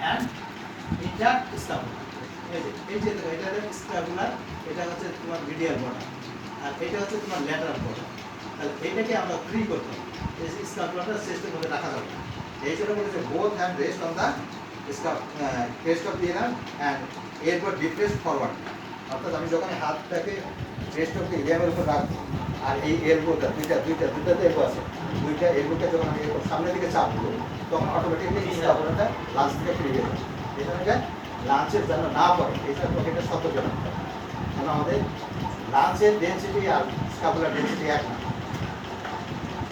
And inter scapular. এই যে দেখো এটা স্ক্যাপুলার, এটা হচ্ছে তোমার মিডিয়াল বর্ডার, আর এটা হচ্ছে তোমার ল্যাটারাল বর্ডার। তাহলে এইটাকে আমরা ফ্রি করতে হবে, এই স্ক্যাপুলারটা চেস্টের মধ্যে রাখা যাবে না। এই জন্য বলেছে both hand rest on the crest of the ilium and এরপর ডিপ্রেস ফরওয়ার্ড। অর্থাৎ আমি যখন হাতটাকে ক্রেস্ট অফ দি ইলামের উপর রাখবো আর এই এলবোটা দুইটাতে এলবো আছে, দুইটা এলবোটা যখন আমি সামনের দিকে চাপ দেবো তখন অটোমেটিকলি স্ক্যাপুলারটা লাঞ্চ থেকে ফ্রি হয়ে যাবে। এই জন্য লাঞ্চের যেন না পড়ে এই জন্য এটা সতর্কতা। কারণ আমাদের লাঞ্চের ডেন্সিটি আর স্ক্যাপুলার ডেন্সিটি এক না।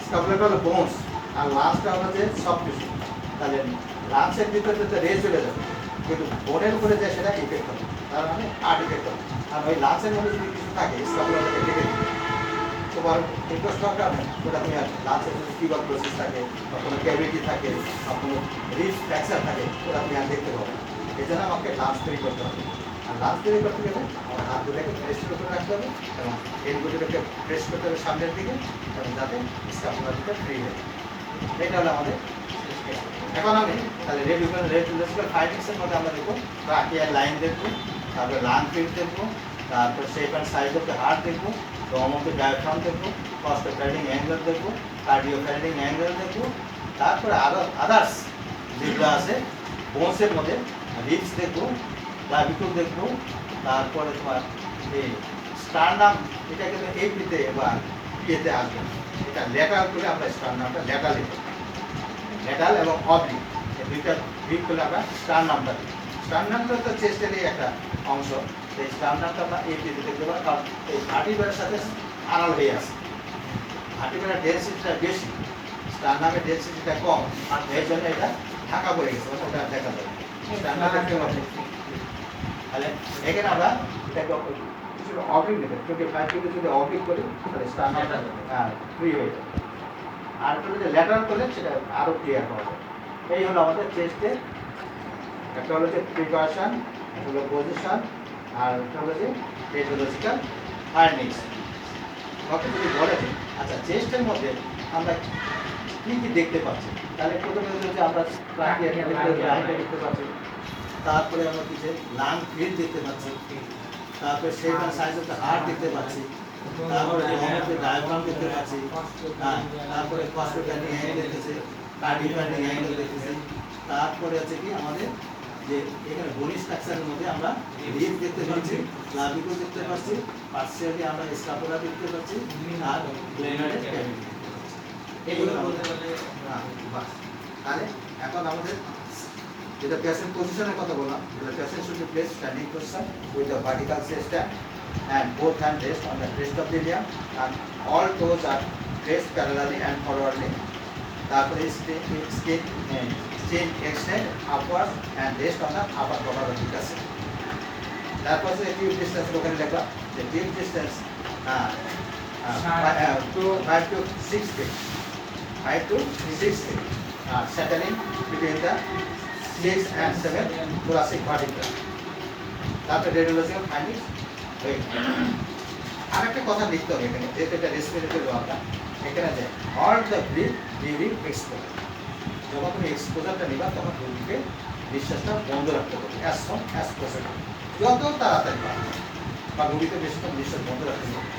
স্ক্যাপুলারটা হলো বোনস আর লাঞ্চটা হচ্ছে সফট টিস্যু। তাহলে লাঞ্চের ভিতরে রে চলে যাবে, কিন্তু বোনের উপরে যে সেটা ইফেক্ট হবে, তার মানে হার্ট ইফেক্ট হবে। আর ওই লাঞ্চের মধ্যে যদি কিছু থাকে স্ক্যাপুলারটাকে ঢেকে দিবে, তোমার ইন্ট্রোস্ট্রাকটা ওটা তুমি লাঞ্চের যদি টিউবার প্রসেস থাকে বা কোনো ক্যাভিটি থাকে বা কোনো রিস্ক ফ্র্যাকচার থাকে ওটা তুমি আর দেখতে পাবে। এই জন্য আমাকে লাঞ্চ তৈরি করতে হবে। আর লাঞ্চ তৈরি করতে গেলে আমার হাত দুটাকে প্রেসের উপরে রাখতে হবে এবং এলবোটাকে প্রেস করতে হবে সামনের দিকে এবং যাতে স্ক্যাপুলারটা ফ্রি হয়। এটা হলো আমাদের। এখন আমি তাহলে রেডিকুলার ফাইটিংসের মধ্যে আমরা দেখবো ট্রাকিয়াল লাইন দেখবো, তারপরে লাং ফিল্ড দেখবো, তারপর shape and size of the heart দেখবো, দম অফ দ্য ডায়াফ্রাম দেখবো, কস্ট অফ ফ্যারিং অ্যাঙ্গেল দেখবো, কার্ডিও ফ্যারিং অ্যাঙ্গেল দেখবো, তারপরে আদার্স যেগুলো আছে বোনসের মধ্যে রিপস দেখবো, ক্লাভিকুল দেখবো, তারপরে তোমার এই স্টারনাম, এটা কিন্তু এই পিতে বা পিয়েতে আসবে, এটা ল্যাটারাল করে আমরা স্টারনামটা ল্যাটারাল এবং অবলিক এই দুইটা ভিক করলে আমরা স্টারনামটা দিই। স্টারনামটা তো চেস্টেরই একটা অংশ, এই স্টারনামটা আমরা এই পিতে দেখতে পাবো, কারণ এই ভার্টিব্রার সাথে আড়াল হয়ে আছে। ভার্টিব্রার ডেন্সিটিটা বেশি, স্টারনামের ডেন্সিটিটা কম, আর এর জন্য এটা ঢাকা পড়ে গেছে, ওটা দেখা যাবে। তাহলে এখানে আমরা এটাকে কিছুটা অবলিক নেবে, 25 থেকে যদি অবলিক করি তাহলে স্টারনামটা ফ্রি হয়ে যাবে। আর একটা যদি ল্যাটারাল করলে সেটা আরও ক্লিয়ার পাওয়া যায়। এই হলো আমাদের চেস্টের একটা হলো যে প্রিপারেশন, একটা হলো পজিশন, আর একটা হলো যে রেডিওলজিক্যাল ফাইন্ডিংস। ওকে যদি বলে যে আচ্ছা চেস্টের মধ্যে আমরা কী কী দেখতে পাচ্ছি, তাহলে প্রথমে হচ্ছে আমরা দেখতে পাচ্ছি, তারপরে আমরা কি যে লাং ফিল্ড দেখতে পাচ্ছি, তারপরে shape and size of the heart দেখতে পাচ্ছি, তারপরে ডায়াগ্রাম দেখতে পাচ্ছি, তারপরে কস্টোফ্যারিং অ্যাঙ্গেল দেখতেছি, কার্ডিও ফ্যারিং অ্যাঙ্গেল দেখতেছি, তারপরে আছে কি আমাদের যে এখানে বোনি স্ট্রাকচারের মধ্যে আমরা রিব দেখতে পাচ্ছি, ক্লাভিকুল দেখতে পাচ্ছি, পার্সিয়ালি আমরা স্ক্যাপুলা দেখতে পাচ্ছি, আর গ্লেনারের ক্যাভিটি। এইগুলো বলতে পারলে তাহলে এখন আমাদের যেটা পেশেন্ট পজিশনের কথা বললাম, যেটা patient should be placed standing position with the vertical stand and both hands rest on the crest of the ilium and all toes are placed parallelly and forwardly. তারপরে skin extend upwards and rest on the upper border of the chest. তারপরে যে tube distance ওখানে লেখা যে tube distance 5 to 6 feet, 5 to 6 feet, settling between the 6 and 7 thoracic vertebra. তারপরে radiological findings. আর একটা কথা লিখতে হবে এখানে, যেহেতু এটা রেসপিরেটরি ওয়ার্কটা, এখানে যে all the breath during exposure, যখন তুমি এক্সপোজারটা নিবা তখন রোগীকে নিঃশ্বাসটা বন্ধ রাখতে হবে অ্যাজ সন অ্যাজ পসিবল, যত তাড়াতাড়ি পারবে, বা রোগীকে বেশিক্ষণ নিঃশ্বাস বন্ধ রাখতে হবে।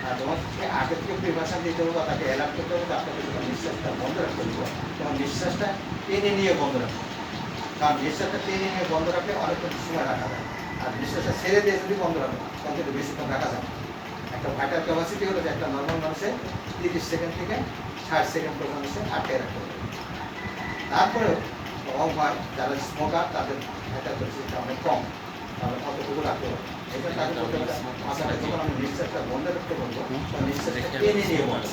আর যখন আগে থেকে প্রিপারেশন দিতে হবে বা তাকে অ্যালার্ট করতে হবে, আপনাকে যখন নিঃশ্বাসটা বন্ধ রাখতে হবে তখন নিঃশ্বাসটা টেনে নিয়ে বন্ধ রাখতে হবে, কারণ নিঃশ্বাসটা টেনে নিয়ে বন্ধ রাখলে অনেকক্ষণ সময় রাখা যায়, আর নিঃশ্বাসটা ছেড়ে দিয়ে যদি বন্ধ রাখে তখন কিন্তু বেশিক্ষণ রাখা যায়। একটা ভাইটাল ক্যাপাসিটি হলো যে একটা নর্মাল মানুষের 30 সেকেন্ড থেকে 60 সেকেন্ড পর্যন্ত সে আটকে রাখতে হবে। তারপরেও কম হয়, যারা স্মোকার তাদের ভাইটাল ক্যাপাসিটিটা অনেক কম, তাহলে কতটুকু রাখতে হবে। এটা তাকে বলতে হবে মাথাটা যখন আমি নিঃশ্বাসটা বন্ধ রাখতে বলবো তখন নিঃশ্বাসটা টেনে নিয়ে বলবো।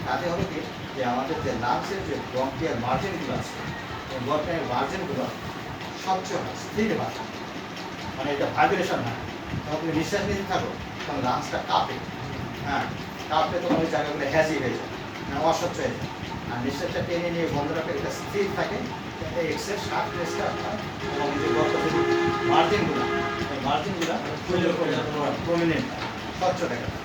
তাতে হবে কি যে আমাদের যে লাংসের যে ব্রঙ্কিয়াল মার্জিনগুলো আছে, এই ব্রঙ্কিয়াল মার্জিনগুলো স্বচ্ছ হয়, স্থির হয়, মানে এটা ভাইব্রেশন হয়। তখন তুমি নিঃশ্বাস নিতে থাকো তখন লাংসটা কাঁপে, কাঁপলে তখন ওই জায়গাগুলো হ্যাজি হয়ে যায়, অস্বচ্ছ হয়ে যায়। আর নিঃশ্বাসটা টেনে নিয়ে বন্ধ রাখলে এটা স্থির থাকে, এক্সের শ্বাস প্রেসটা হয় এবং এই যে গর্ভবতী মার্জিনগুলো, এই মার্জিনগুলো প্রমিনেন্ট স্বচ্ছ দেখা যায়।